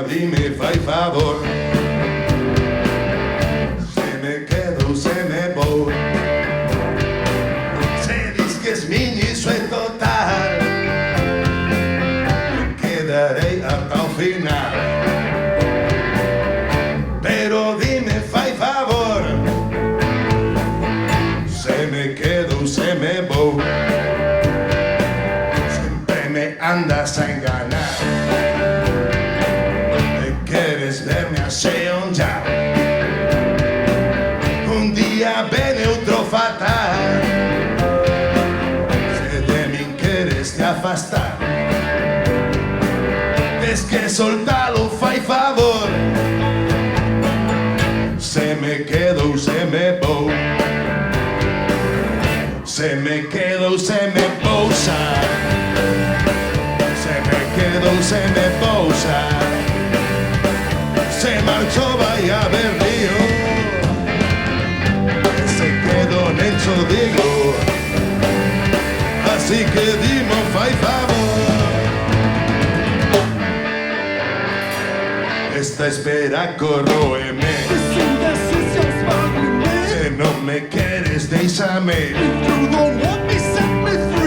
dime, fai favor. Se me quedo, se me voy. Se dice que es miño y soy total. Me quedaré hasta el final. Pero dime, fai favor. Se me quedo, se me voy. Siempre me andas a enganar. Quieres verme así un ya. Un día viene otro fatal. Se de mí quieres te afastar. Es que soltalo, fai favor. Se me quedo, se me voy. Se me quedo, se me posa. Se me quedo, se me posa. Se marchó, vaya a ver río. Se quedó en hecho, digo. Así que dime, fai favor. Esta espera corróeme. Que no me quieres, déjame.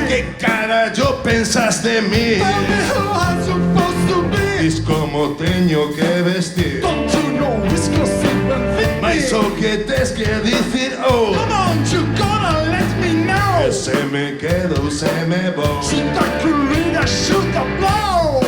¿Qué cara yo pensas de mí? Es como tengo que vestir. Mais o que tens que decir, oh. Come on, you gotta let me know. Que se me quedo, se me voy. Shoot the corrida, shoot the blow.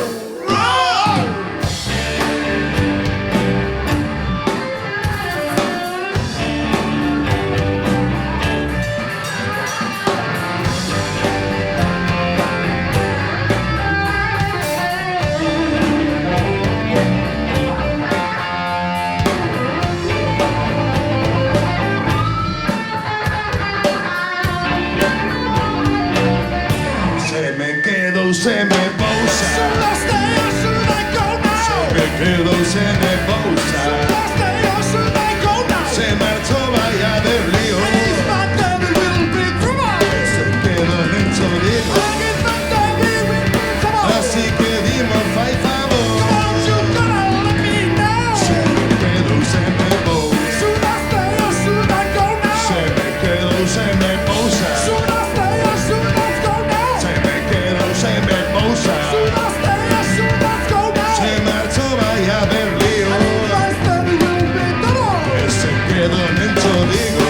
Se me posa. Should I stay or should I go now? Se me quedo, se me posa. Should I stay or should I go now? Se marchó, vaya de río. He's my devil will be tomorrow. Se quedó en su dijo. He's my devil will be tomorrow. Así que dime, fai favor. Come on, you gotta let me know. Se me quedo, se me voy. Should I stay or should I go now? Se me quedo, se me posa. Should I stay or should I go now? Se me quedo, se me posa. Should I stay or should I go now? Se marchó, vaya a ver lío. He's my devil will be tomorrow. Se quedó en su digo.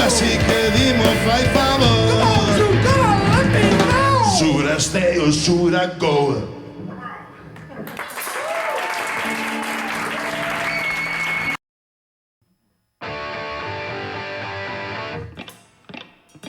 Así que dime, fai favor. You gotta let me know. Should I stay or should I go?